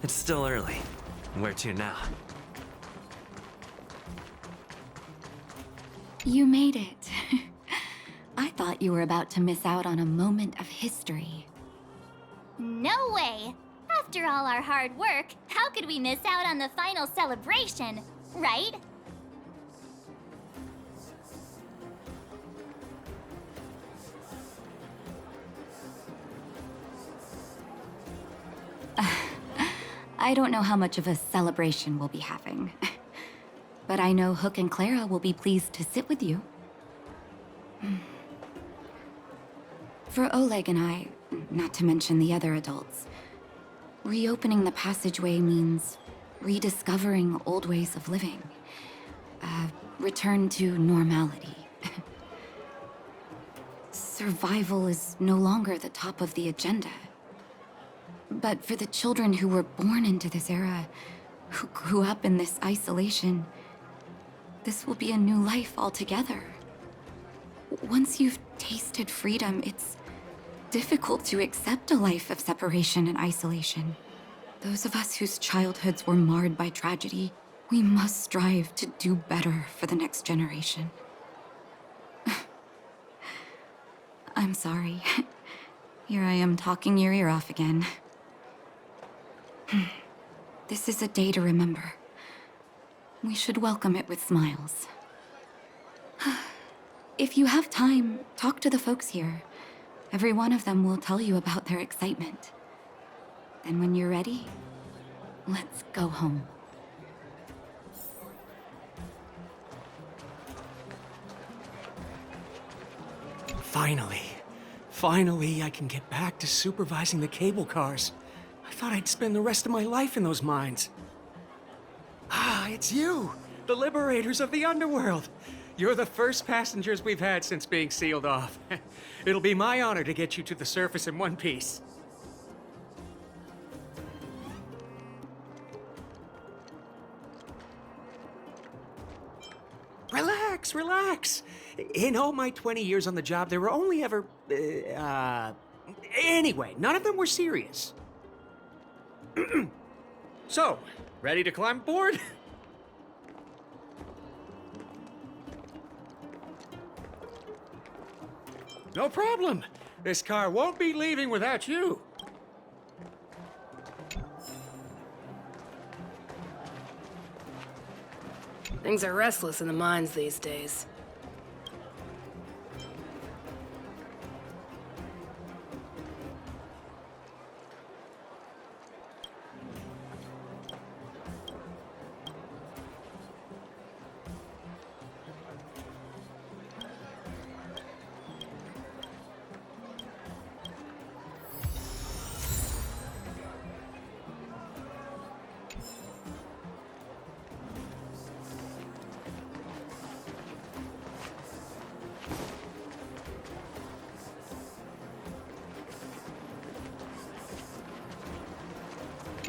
It's still early. Where to now? You made it. I thought you were about to miss out on a moment of history. No way! After all our hard work, how could we miss out on the final celebration, right? I don't know how much of a celebration we'll be having. But I know Hook and Clara will be pleased to sit with you. For Oleg and I, not to mention the other adults, reopening the passageway means rediscovering old ways of living. Return to normality. Survival is no longer the top of the agenda. But for the children who were born into this era, who grew up in this isolation, this will be a new life altogether. Once you've tasted freedom, it's difficult to accept a life of separation and isolation. Those of us whose childhoods were marred by tragedy, we must strive to do better for the next generation. I'm sorry. Here I am talking your ear off again. This is a day to remember. We should welcome it with smiles. If you have time, talk to the folks here. Every one of them will tell you about their excitement. Then when you're ready, let's go home. Finally, I can get back to supervising the cable cars. I thought I'd spend the rest of my life in those mines. Ah, it's you, the liberators of the underworld. You're the first passengers we've had since being sealed off. It'll be my honor to get you to the surface in one piece. Relax. In all my 20 years on the job, there were only ever, anyway, none of them were serious. So, ready to climb aboard? No problem. This car won't be leaving without you. Things are restless in the mines these days.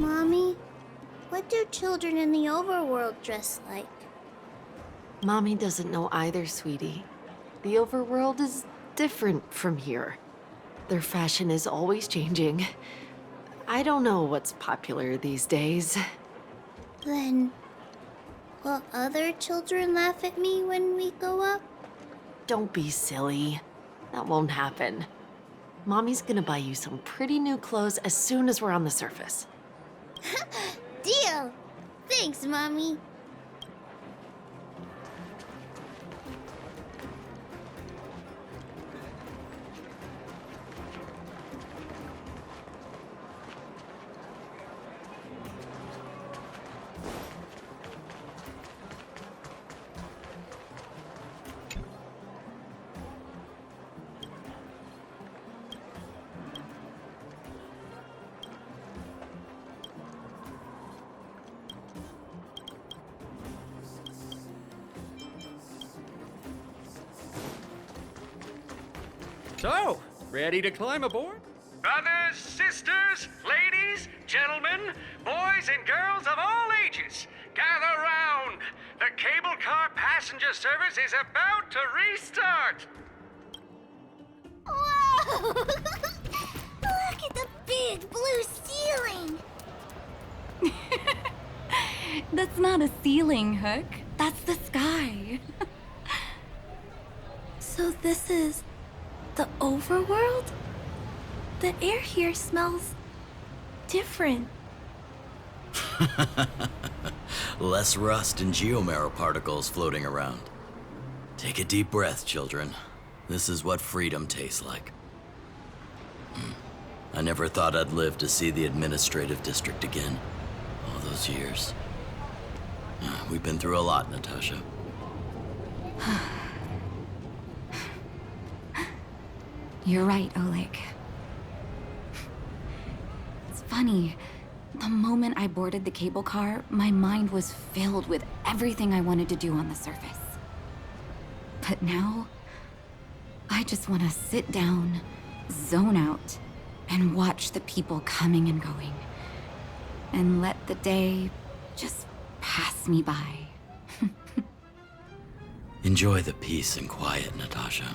Mommy, what do children in the overworld dress like? Mommy doesn't know either, sweetie. The overworld is different from here. Their fashion is always changing. I don't know what's popular these days. Then, will other children laugh at me when we go up? Don't be silly. That won't happen. Mommy's gonna buy you some pretty new clothes as soon as we're on the surface. Deal! Thanks, Mommy. So, ready to climb aboard? Brothers, sisters, ladies, gentlemen, boys and girls of all ages, gather round. The cable car passenger service is about to restart. Whoa! Look at the big blue ceiling! That's not a ceiling, Hook. That's the sky. So this is the overworld? The air here smells different. Less rust and geomarrow particles floating around. Take a deep breath, children. This is what freedom tastes like. I never thought I'd live to see the administrative district again. All those years. We've been through a lot, Natasha. You're right, Oleg. It's funny. The moment I boarded the cable car, my mind was filled with everything I wanted to do on the surface. But now, I just want to sit down, zone out, and watch the people coming and going. And let the day just pass me by. Enjoy the peace and quiet, Natasha.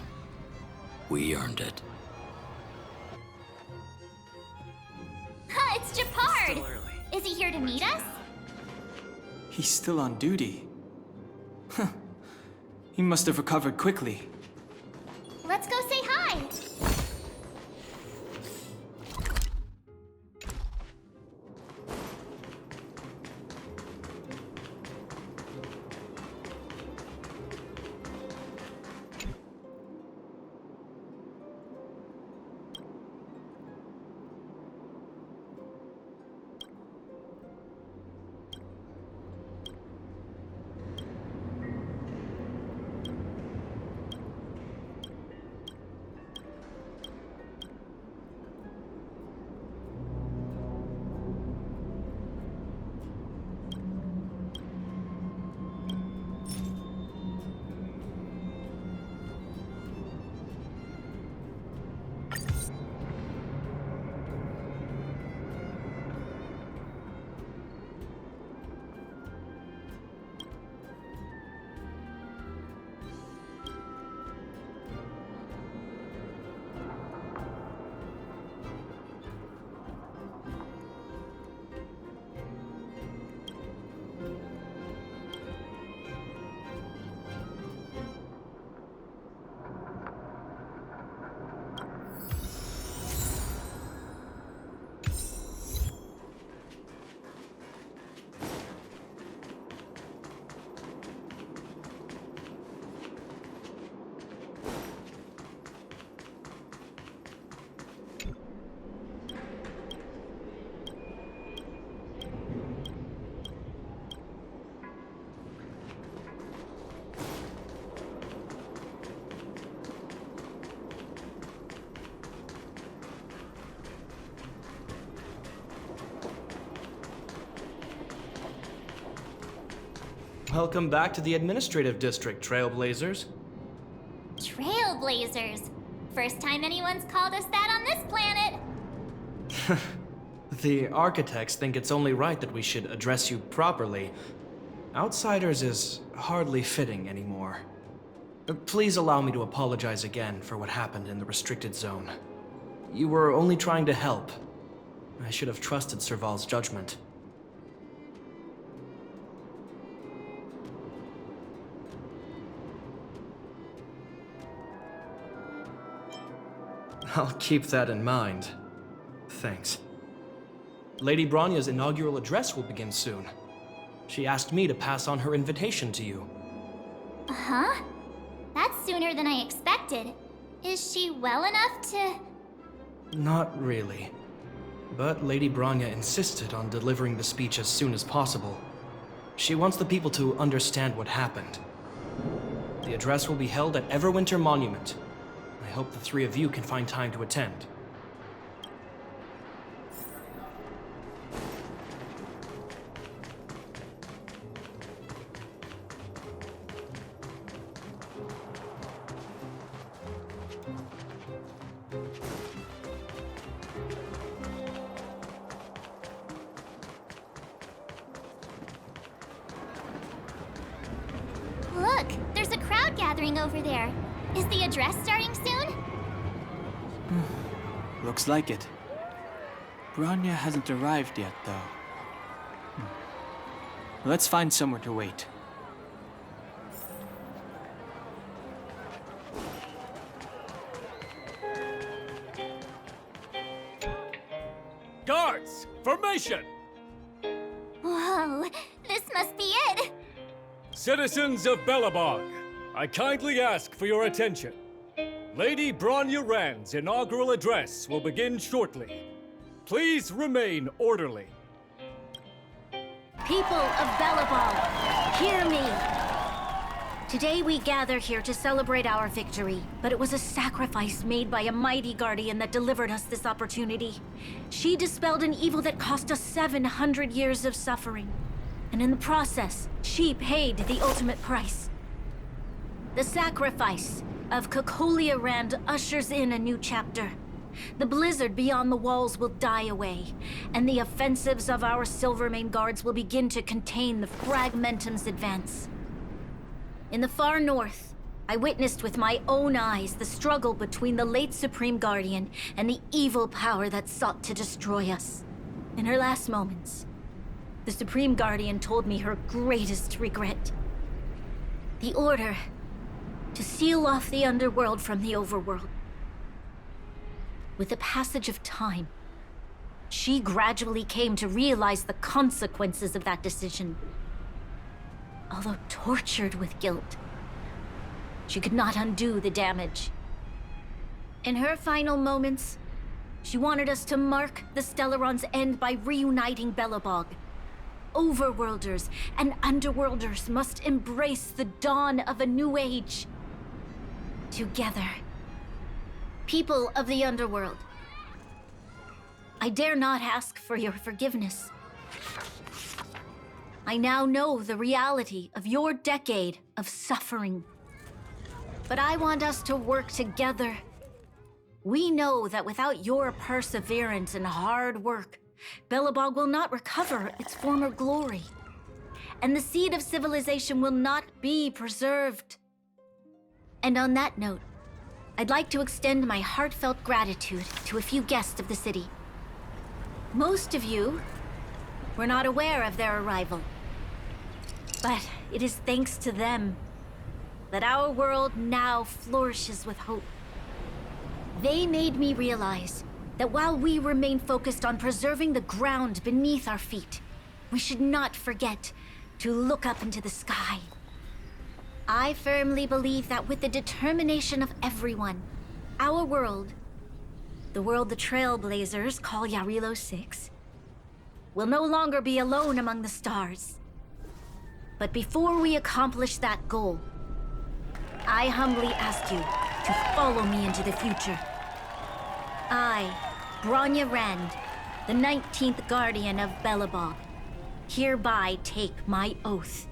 We earned it. Ha, it's Japard! Still early. Is he here to meet us? He's still on duty. Huh. He must have recovered quickly. Let's go say hi! Welcome back to the administrative district, Trailblazers. Trailblazers. First time anyone's called us that on this planet. The architects think it's only right that we should address you properly. Outsiders is hardly fitting anymore. Please allow me to apologize again for what happened in the restricted zone. You were only trying to help. I should have trusted Serval's judgment. I'll keep that in mind. Thanks. Lady Bronya's inaugural address will begin soon. She asked me to pass on her invitation to you. Huh? That's sooner than I expected. Is she well enough to... Not really. But Lady Bronya insisted on delivering the speech as soon as possible. She wants the people to understand what happened. The address will be held at Everwinter Monument. I hope the three of you can find time to attend. Look, there's a crowd gathering over there. Is the address starting soon? Looks like it. Bronya hasn't arrived yet, though. Let's find somewhere to wait. Guards, formation! Whoa, this must be it! Citizens of Belobog, I kindly ask for your attention. Lady Bronya Rand's inaugural address will begin shortly. Please remain orderly. People of Belobog, hear me! Today we gather here to celebrate our victory, but it was a sacrifice made by a mighty guardian that delivered us this opportunity. She dispelled an evil that cost us 700 years of suffering. And in the process, she paid the ultimate price. The sacrifice of Cocolia Rand ushers in a new chapter. The blizzard beyond the walls will die away, and the offensives of our Silvermane guards will begin to contain the Fragmentum's advance. In the far north, I witnessed with my own eyes the struggle between the late Supreme Guardian and the evil power that sought to destroy us. In her last moments, the Supreme Guardian told me her greatest regret. The order to seal off the underworld from the overworld. With the passage of time, she gradually came to realize the consequences of that decision. Although tortured with guilt, she could not undo the damage. In her final moments, she wanted us to mark the Stellaron's end by reuniting Belobog. Overworlders and Underworlders must embrace the dawn of a new age. Together. People of the Underworld, I dare not ask for your forgiveness. I now know the reality of your decade of suffering. But I want us to work together. We know that without your perseverance and hard work, Belobog will not recover its former glory. And the seed of civilization will not be preserved. And on that note, I'd like to extend my heartfelt gratitude to a few guests of the city. Most of you were not aware of their arrival. But it is thanks to them that our world now flourishes with hope. They made me realize that while we remain focused on preserving the ground beneath our feet, we should not forget to look up into the sky. I firmly believe that with the determination of everyone, our world, the world the Trailblazers call Yarilo 6, will no longer be alone among the stars. But before we accomplish that goal, I humbly ask you to follow me into the future. I, Bronya Rand, the 19th Guardian of Belobog, hereby take my oath.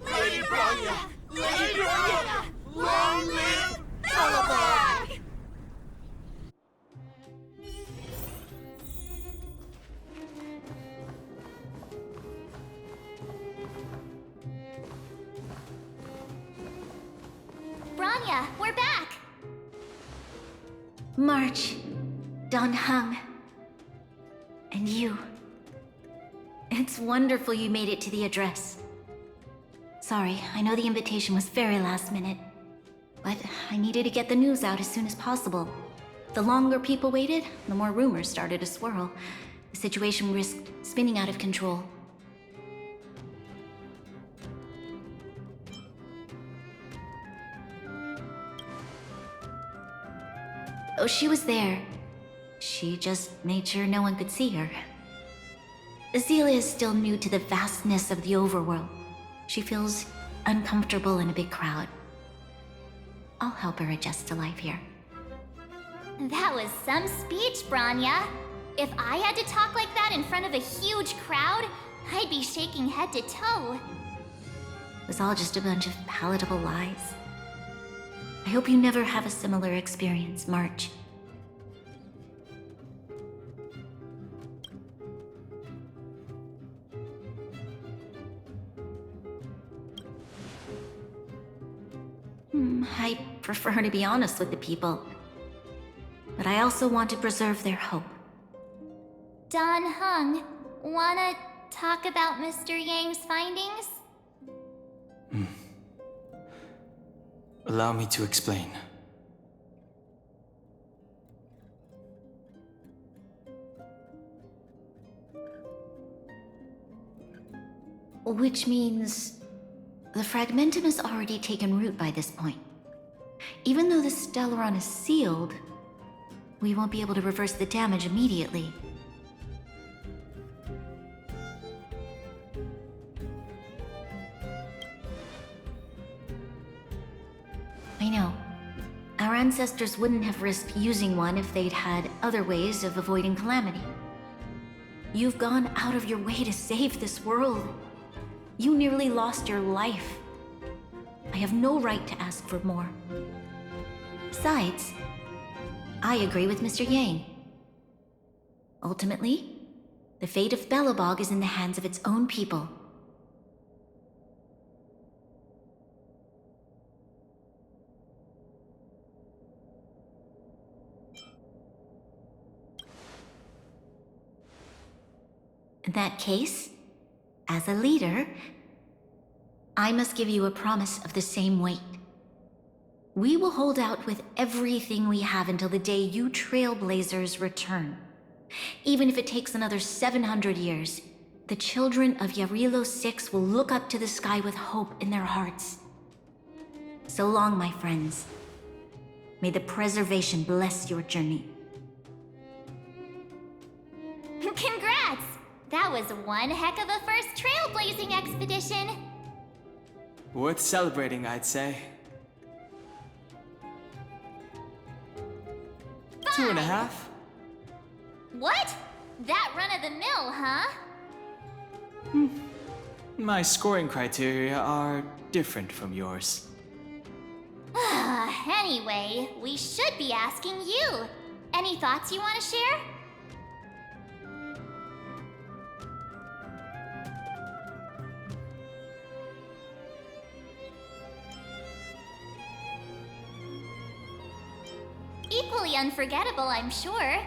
Lady Bronya! Lady Bronya! Long live Belobog! Bronya, we're back! March, Don Hung, and you. It's wonderful you made it to the address. Sorry, I know the invitation was very last minute, but I needed to get the news out as soon as possible. The longer people waited, the more rumors started to swirl. The situation risked spinning out of control. Oh, she was there. She just made sure no one could see her. Azela is still new to the vastness of the overworld. She feels uncomfortable in a big crowd. I'll help her adjust to life here. That was some speech, Bronya. If I had to talk like that in front of a huge crowd, I'd be shaking head to toe. It was all just a bunch of palatable lies. I hope you never have a similar experience, March. I prefer to be honest with the people. But I also want to preserve their hope. Don Hung, wanna talk about Mr. Yang's findings? Allow me to explain. Which means the fragmentum has already taken root by this point. Even though the Stellaron is sealed, we won't be able to reverse the damage immediately. I know. Our ancestors wouldn't have risked using one if they'd had other ways of avoiding calamity. You've gone out of your way to save this world. You nearly lost your life. I have no right to ask for more. Besides, I agree with Mr. Yang. Ultimately, the fate of Belobog is in the hands of its own people. In that case, as a leader, I must give you a promise of the same weight. We will hold out with everything we have until the day you Trailblazers return. Even if it takes another 700 years, the children of Yarilo 6 will look up to the sky with hope in their hearts. So long, my friends. May the preservation bless your journey. Congrats! That was one heck of a first trailblazing expedition! Worth celebrating, I'd say. 2.5? What? That run-of-the-mill, huh? My scoring criteria are different from yours. Anyway, we should be asking you. Any thoughts you want to share? Equally unforgettable, I'm sure.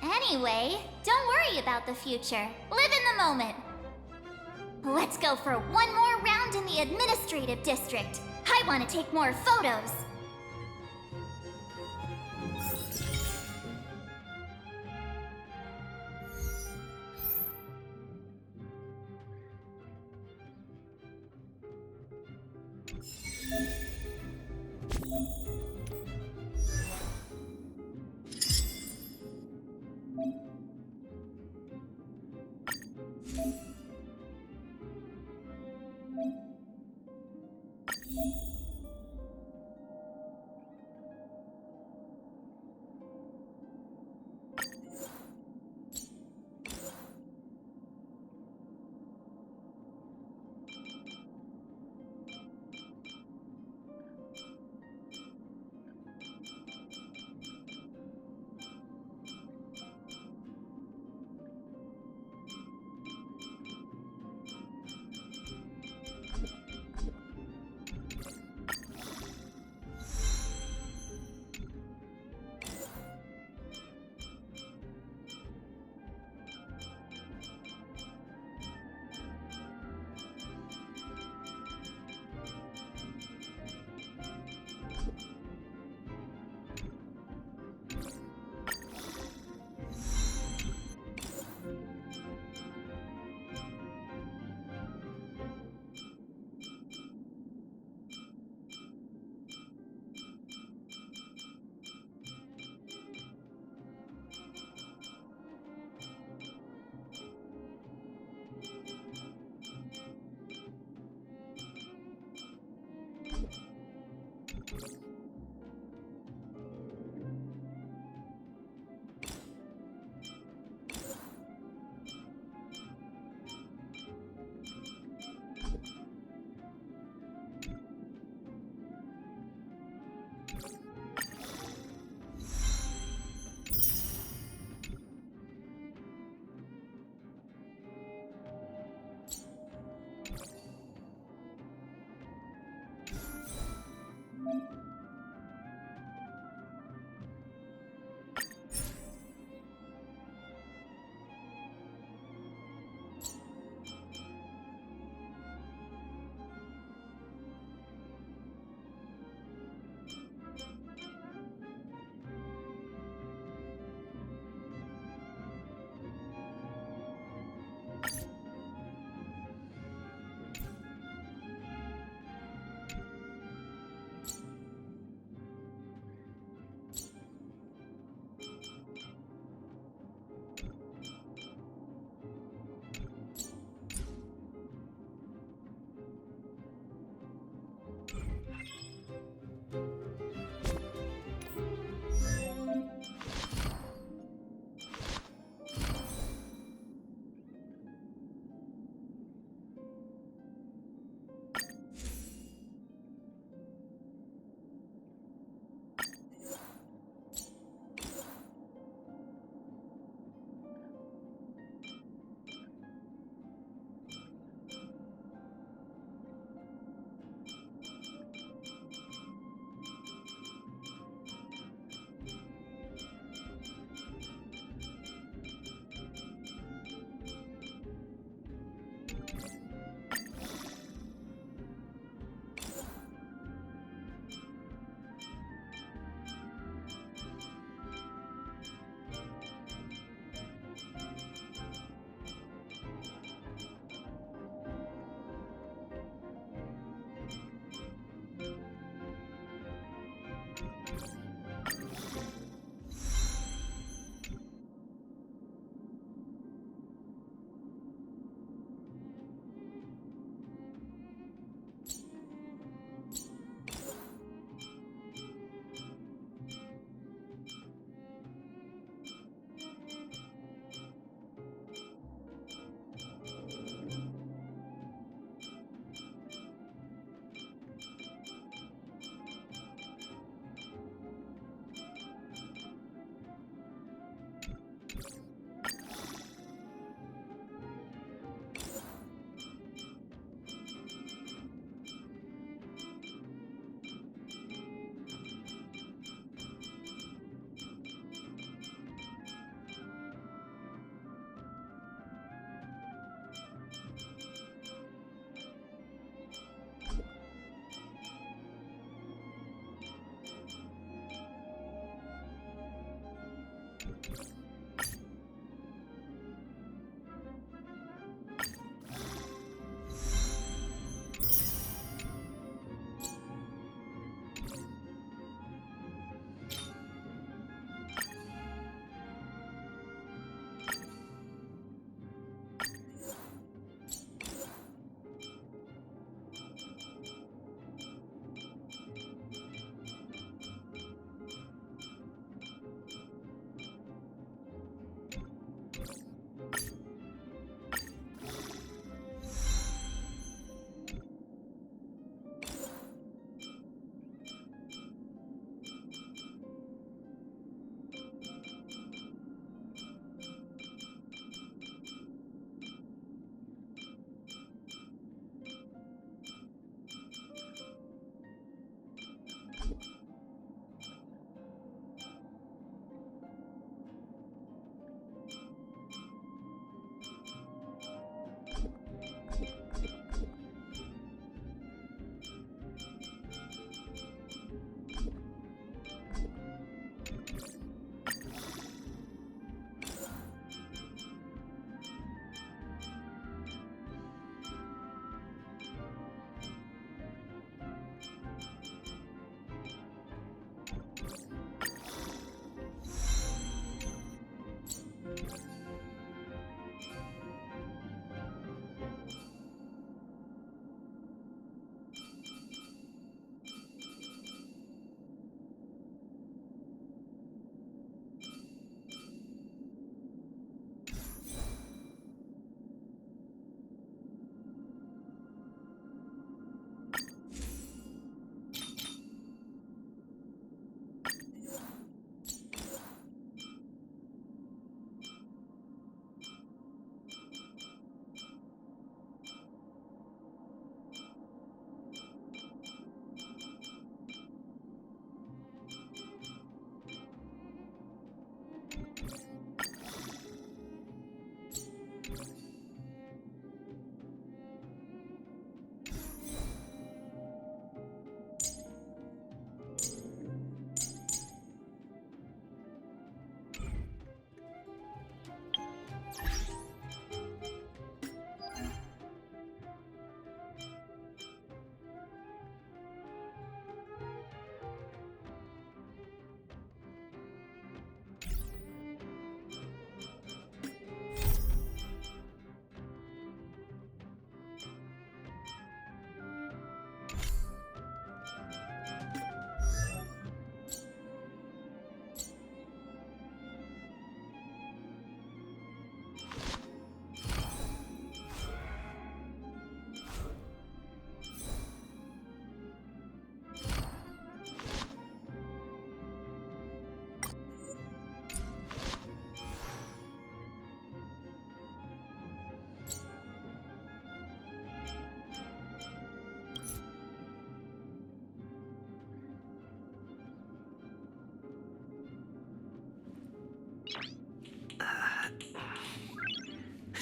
Anyway, don't worry about the future. Live in the moment. Let's go for one more round in the administrative district. I want to take more photos.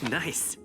Nice.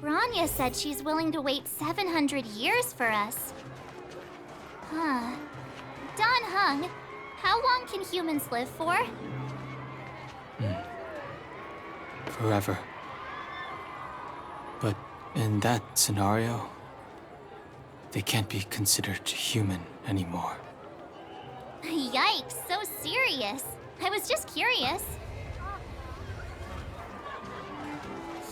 Branya said she's willing to wait 700 years for us. Huh. Don Hung, how long can humans live for? Forever. But in that scenario, they can't be considered human anymore. Yikes, so serious. I was just curious.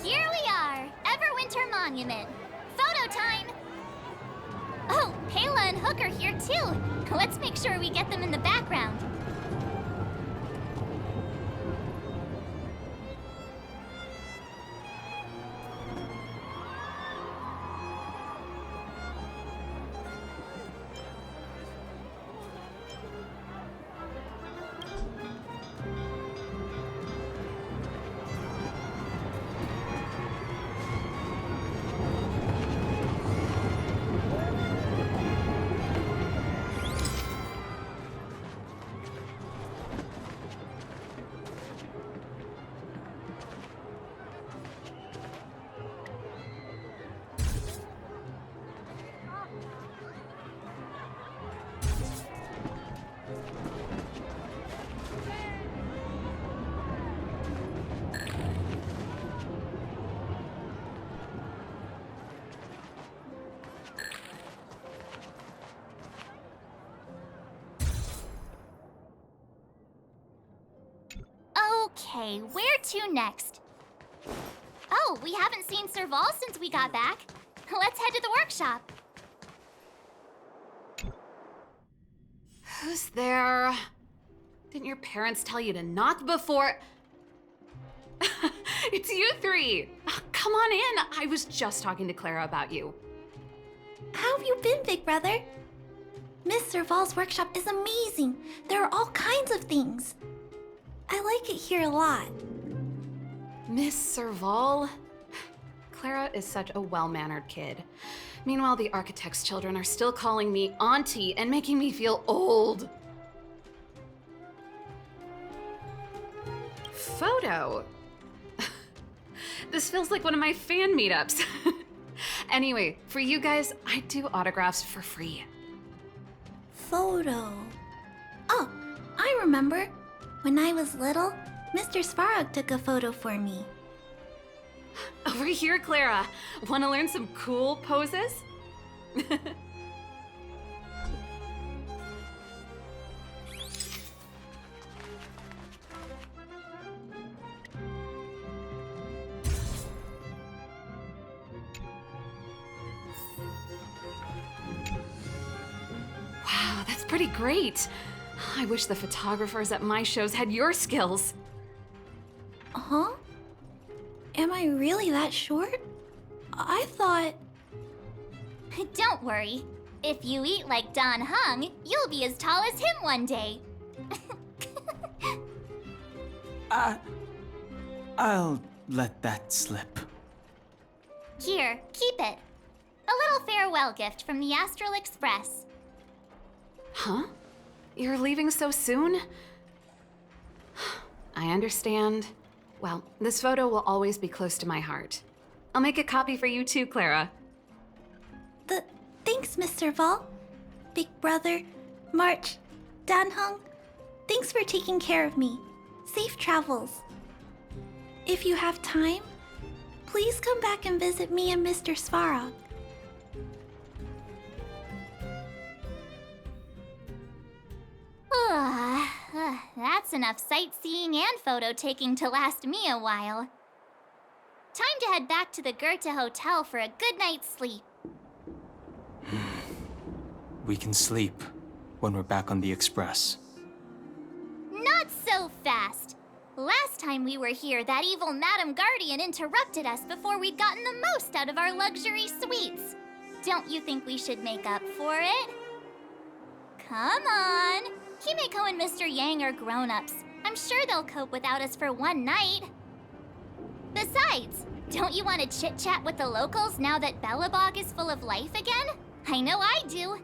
Here we are, Everwinter Monument. Photo time! Oh, Pela and Hook are here too. Let's make sure we get them in the background. Okay, where to next? Oh, we haven't seen Serval since we got back. Let's head to the workshop. Who's there? Didn't your parents tell you to knock before? It's you three! Come on in! I was just talking to Clara about you. How have you been, big brother? Miss Serval's workshop is amazing. There are all kinds of things. I like it here a lot. Miss Serval? Clara is such a well-mannered kid. Meanwhile, the architect's children are still calling me auntie and making me feel old. Photo? This feels like one of my fan meetups. Anyway, for you guys, I do autographs for free. Photo. Oh, I remember. When I was little, Mr. Svarog took a photo for me. Over here, Clara. Want to learn some cool poses? pretty great. I wish the photographers at my shows had your skills. Huh? Am I really that short? I thought... Don't worry. If you eat like Don Hung, you'll be as tall as him one day. I'll let that slip. Here, keep it. A little farewell gift from the Astral Express. Huh? You're leaving so soon? I understand. Well, this photo will always be close to my heart. I'll make a copy for you too, Clara. Thanks, Mr. Vol. Big Brother, March, Danhung. Thanks for taking care of me. Safe travels. If you have time, please come back and visit me and Mr. Svarog. That's enough sightseeing and photo taking to last me a while. Time to head back to the Goethe Hotel for a good night's sleep. We can sleep when we're back on the Express. Not so fast! Last time we were here, that evil Madam Guardian interrupted us before we'd gotten the most out of our luxury suites. Don't you think we should make up for it? Come on! Himeko and Mr. Yang are grown-ups. I'm sure they'll cope without us for one night. Besides, don't you want to chit-chat with the locals now that Belobog is full of life again? I know I do.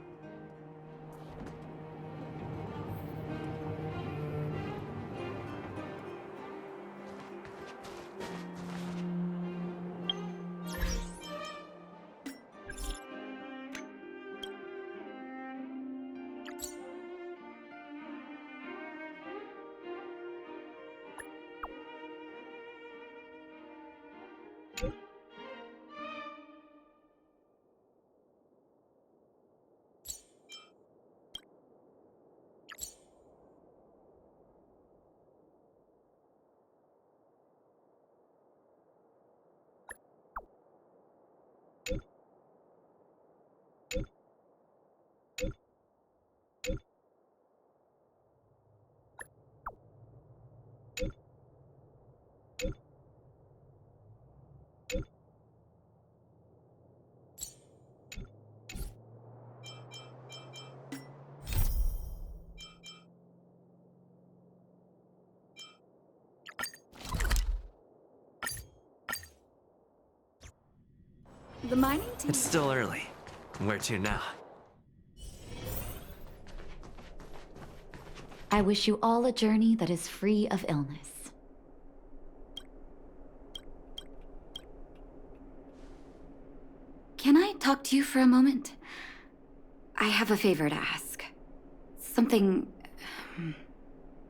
The mining team... It's still early. Where to now? I wish you all a journey that is free of illness. Can I talk to you for a moment? I have a favor to ask. Something...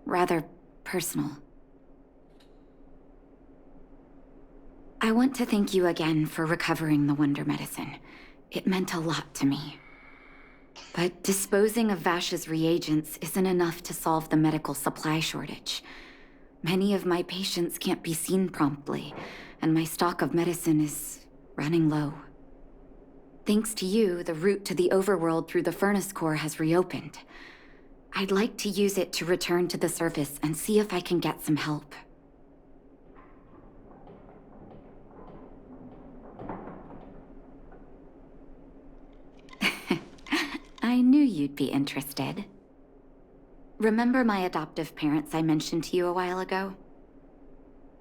rather personal. I want to thank you again for recovering the Wonder Medicine. It meant a lot to me. But disposing of Vash's reagents isn't enough to solve the medical supply shortage. Many of my patients can't be seen promptly, and my stock of medicine is running low. Thanks to you, the route to the overworld through the furnace core has reopened. I'd like to use it to return to the surface and see if I can get some help. I knew you'd be interested. Remember my adoptive parents I mentioned to you a while ago?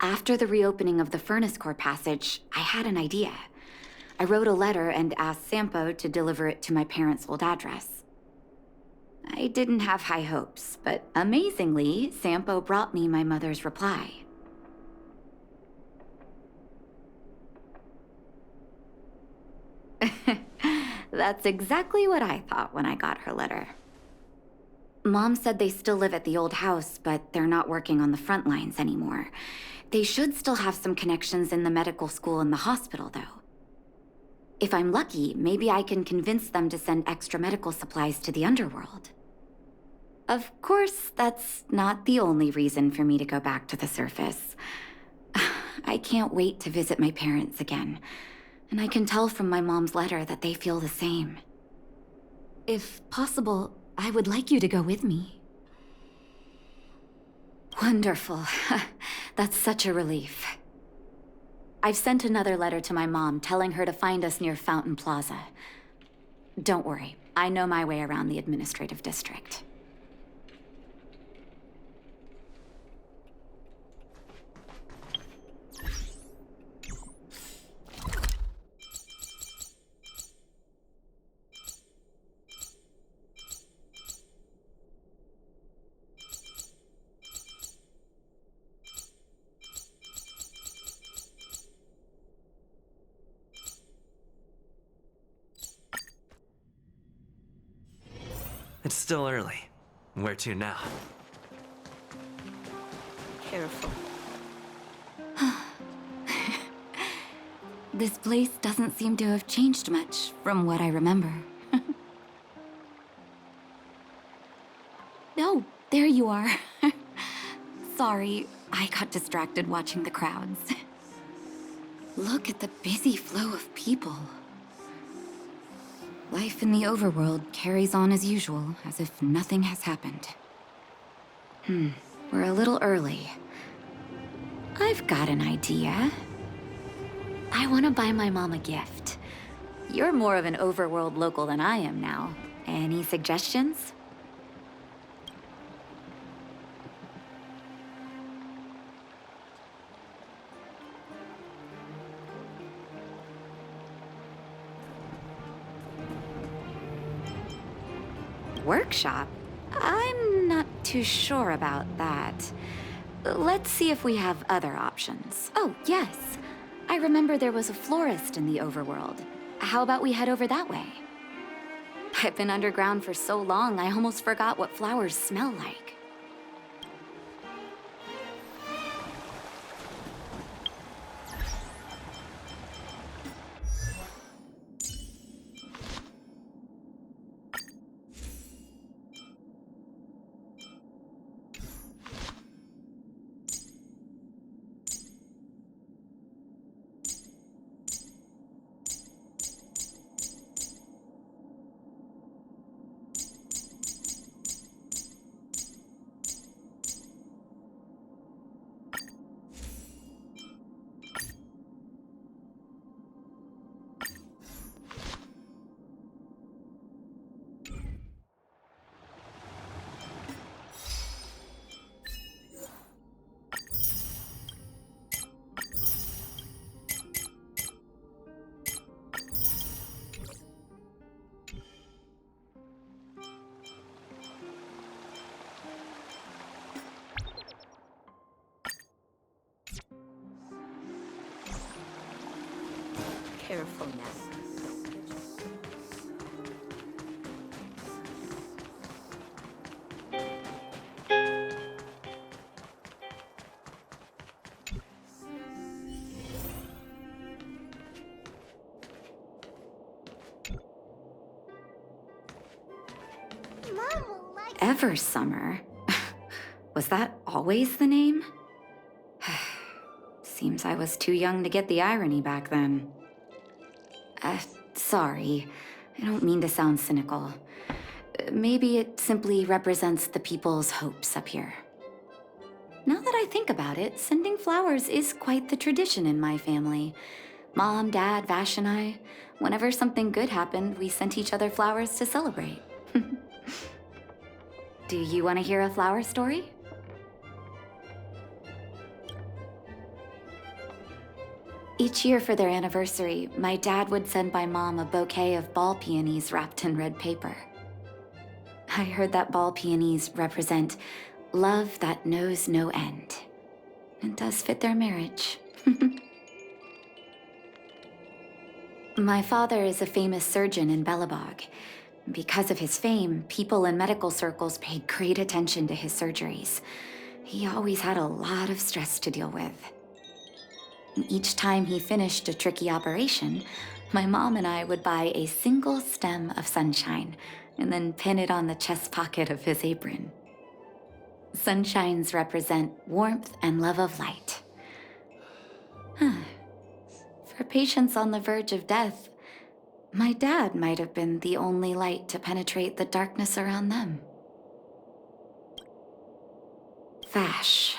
After the reopening of the furnace core passage, I had an idea. I wrote a letter and asked Sampo to deliver it to my parents' old address. I didn't have high hopes, but amazingly, Sampo brought me my mother's reply. That's exactly what I thought when I got her letter. Mom said they still live at the old house, but they're not working on the front lines anymore. They should still have some connections in the medical school and the hospital, though. If I'm lucky, maybe I can convince them to send extra medical supplies to the underworld. Of course, that's not the only reason for me to go back to the surface. I can't wait to visit my parents again. And I can tell from my mom's letter that they feel the same. If possible, I would like you to go with me. Wonderful. That's such a relief. I've sent another letter to my mom telling her to find us near Fountain Plaza. Don't worry, I know my way around the administrative district. It's still early. Where to now? Careful. This place doesn't seem to have changed much from what I remember. Oh, there you are. Sorry, I got distracted watching the crowds. Look at the busy flow of people. Life in the overworld carries on as usual, as if nothing has happened. We're a little early. I've got an idea. I want to buy my mom a gift. You're more of an overworld local than I am now. Any suggestions? Workshop? I'm not too sure about that. Let's see if we have other options. Oh, yes. I remember there was a florist in the overworld. How about we head over that way? I've been underground for so long, I almost forgot what flowers smell like. Careful now. Mom will like Eversummer? Was that always the name? Seems I was too young to get the irony back then. Sorry. I don't mean to sound cynical. Maybe it simply represents the people's hopes up here. Now that I think about it, sending flowers is quite the tradition in my family. Mom, Dad, Vash, and I, whenever something good happened, we sent each other flowers to celebrate. Do you want to hear a flower story? Each year for their anniversary, my dad would send my mom a bouquet of ball peonies wrapped in red paper. I heard that ball peonies represent love that knows no end. It does fit their marriage. My father is a famous surgeon in Belobog. Because of his fame, people in medical circles paid great attention to his surgeries. He always had a lot of stress to deal with. Each time he finished a tricky operation, my mom and I would buy a single stem of sunshine and then pin it on the chest pocket of his apron. Sunshines represent warmth and love of light. For patients on the verge of death, My dad might have been the only light to penetrate the darkness around them. Vash.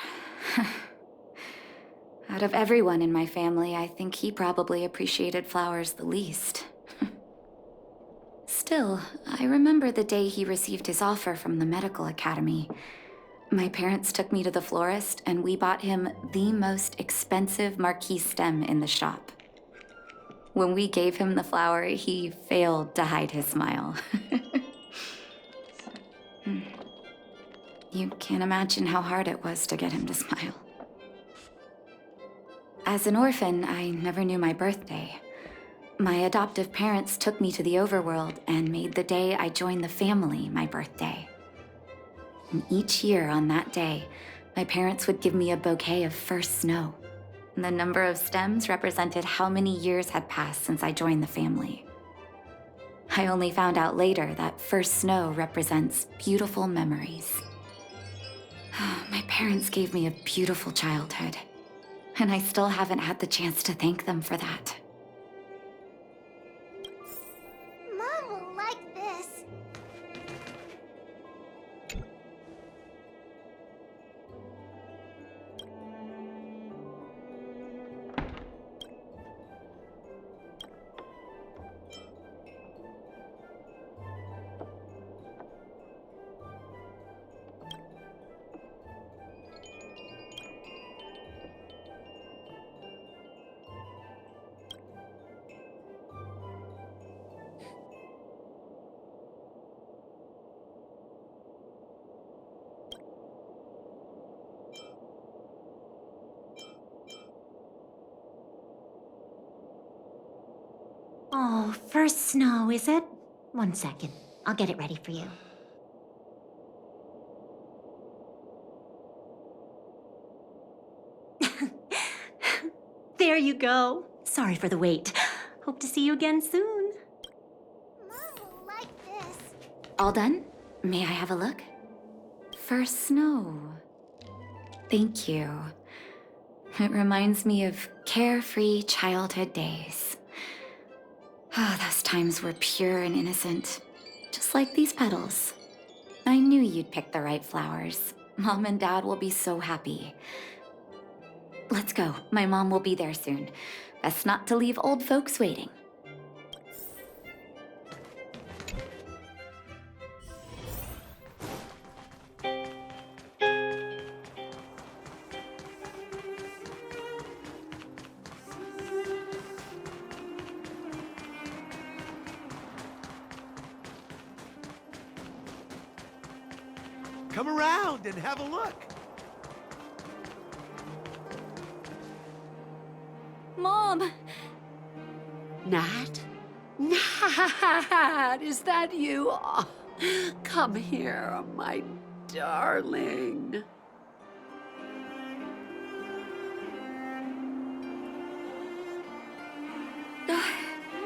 Out of everyone in my family, I think he probably appreciated flowers the least. Still, I remember the day he received his offer from the medical academy. My parents took me to the florist, and we bought him the most expensive marquee stem in the shop. When we gave him the flower, he failed to hide his smile. You can't imagine how hard it was to get him to smile. As an orphan, I never knew my birthday. My adoptive parents took me to the overworld and made the day I joined the family my birthday. And each year on that day, my parents would give me a bouquet of first snow. And the number of stems represented how many years had passed since I joined the family. I only found out later that first snow represents beautiful memories. My parents gave me a beautiful childhood, and I still haven't had the chance to thank them for that. Mom will like this. Oh, first snow, is it? 1 second. I'll get it ready for you. There you go. Sorry for the wait. Hope to see you again soon. Mom will like this. All done? May I have a look? First snow. Thank you. It reminds me of carefree childhood days. Oh, those times were pure and innocent, just like these petals. I knew you'd pick the right flowers. Mom and Dad will be so happy. Let's go. My mom will be there soon. Best not to leave old folks waiting. Come around and have a look. Mom! Nat? Nat, is that you? Oh, come here, my darling.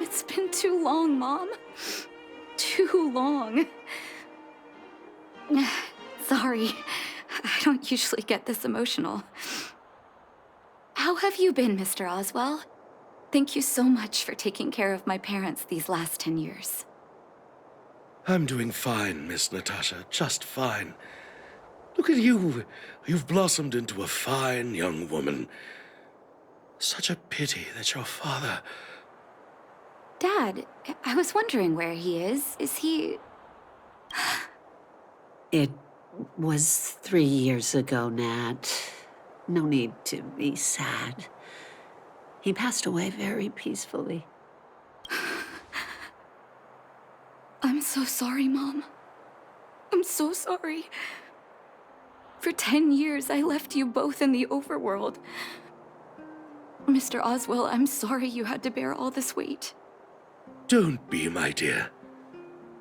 It's been too long, Mom. Too long. Sorry, I don't usually get this emotional. How have you been, Mr. Oswell? Thank you so much for taking care of my parents these last 10 years. I'm doing fine, Miss Natasha, just fine. Look at you. You've blossomed into a fine young woman. Such a pity that your father... Dad, I was wondering where he is. Is he... It was 3 years ago, Nat. No need to be sad. He passed away very peacefully. I'm so sorry, Mom. I'm so sorry. For 10 years, I left you both in the overworld. Mr. Oswell, I'm sorry you had to bear all this weight. Don't be, my dear.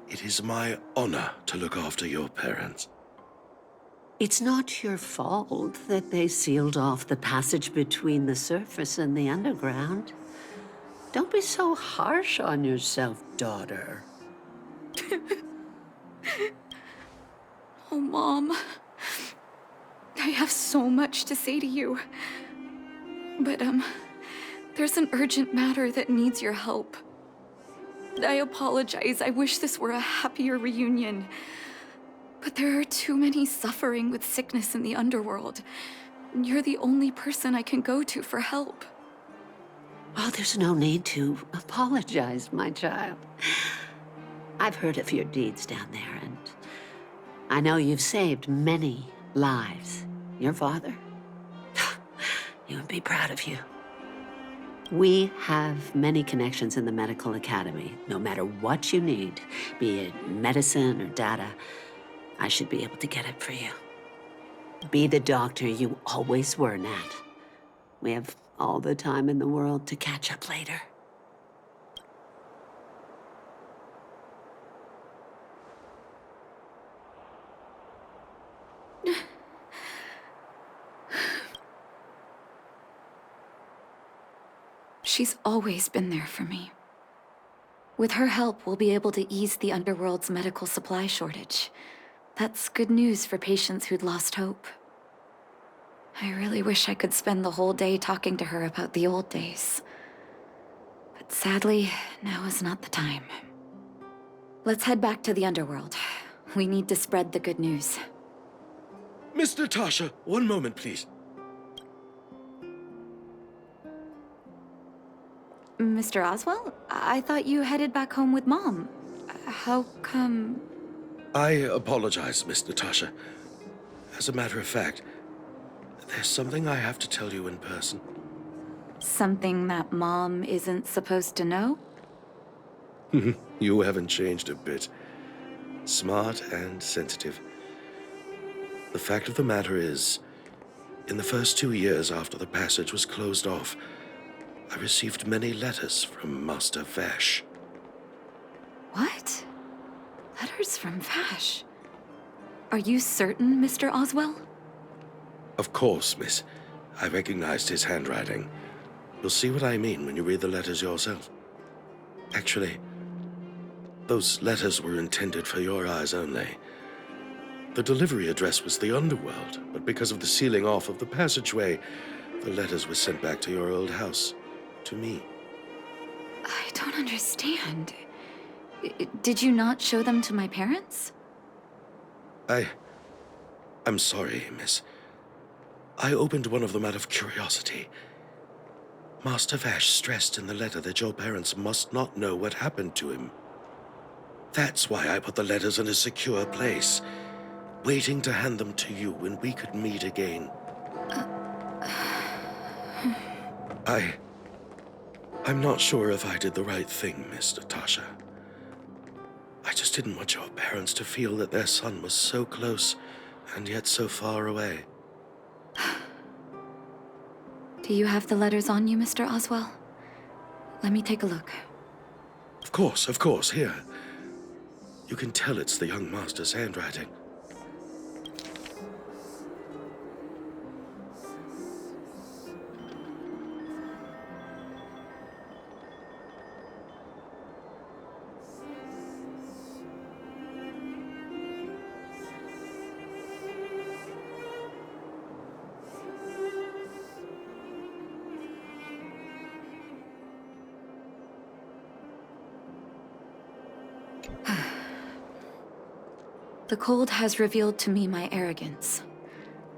It is my honor to look after your parents. It's not your fault that they sealed off the passage between the surface and the underground. Don't be so harsh on yourself, daughter. Oh, Mom. I have so much to say to you. But, there's an urgent matter that needs your help. I apologize. I wish this were a happier reunion. But there are too many suffering with sickness in the underworld. You're the only person I can go to for help. Oh, there's no need to apologize, my child. I've heard of your deeds down there, and I know you've saved many lives. Your father? He would be proud of you. We have many connections in the medical academy. No matter what you need, be it medicine or data, I should be able to get it for you. Be the doctor you always were, Nat. We have all the time in the world to catch up later. She's always been there for me. With her help, we'll be able to ease the underworld's medical supply shortage. That's good news for patients who'd lost hope. I really wish I could spend the whole day talking to her about the old days. But sadly, now is not the time. Let's head back to the underworld. We need to spread the good news. Miss Natasha, one moment, please. Mr. Oswell? I thought you headed back home with Mom. How come... I apologize, Miss Natasha. As a matter of fact, there's something I have to tell you in person. Something that Mom isn't supposed to know? You haven't changed a bit. Smart and sensitive. The fact of the matter is, in the first 2 years after the passage was closed off, I received many letters from Master Vash. What? Letters from Vash? Are you certain, Mr. Oswell? Of course, miss. I recognized his handwriting. You'll see what I mean when you read the letters yourself. Actually, those letters were intended for your eyes only. The delivery address was the underworld, but because of the sealing off of the passageway, the letters were sent back to your old house. To me. I don't understand. Did you not show them to my parents? I'm sorry, miss. I opened one of them out of curiosity. Master Vash stressed in the letter that your parents must not know what happened to him. That's why I put the letters in a secure place, waiting to hand them to you when we could meet again. I'm not sure if I did the right thing, Miss Natasha. I just didn't want your parents to feel that their son was so close and yet so far away. Do you have the letters on you, Mr. Oswell? Let me take a look. Of course, here. You can tell it's the young master's handwriting. The cold has revealed to me my arrogance.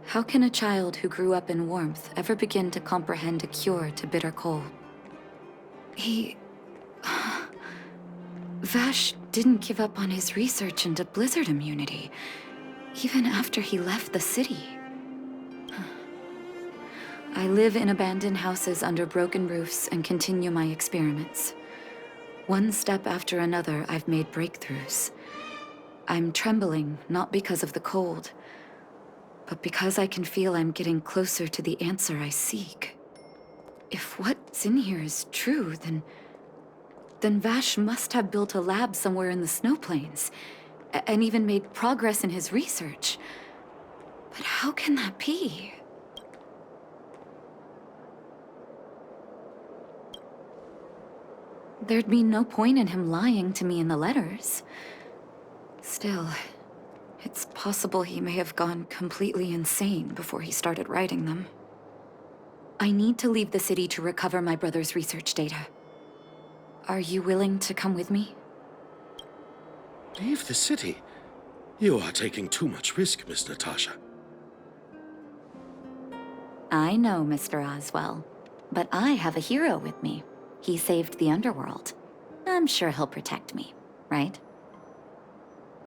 How can a child who grew up in warmth ever begin to comprehend a cure to bitter cold? Vash didn't give up on his research into blizzard immunity, even after he left the city. I live in abandoned houses under broken roofs and continue my experiments. One step after another, I've made breakthroughs. I'm trembling, not because of the cold, but because I can feel I'm getting closer to the answer I seek. If what's in here is true, then Vash must have built a lab somewhere in the snow plains, and even made progress in his research. But how can that be? There'd be no point in him lying to me in the letters. Still, it's possible he may have gone completely insane before he started writing them. I need to leave the city to recover my brother's research data. Are you willing to come with me? Leave the city? You are taking too much risk, Miss Natasha. I know, Mr. Oswell. But I have a hero with me. He saved the underworld. I'm sure he'll protect me, right?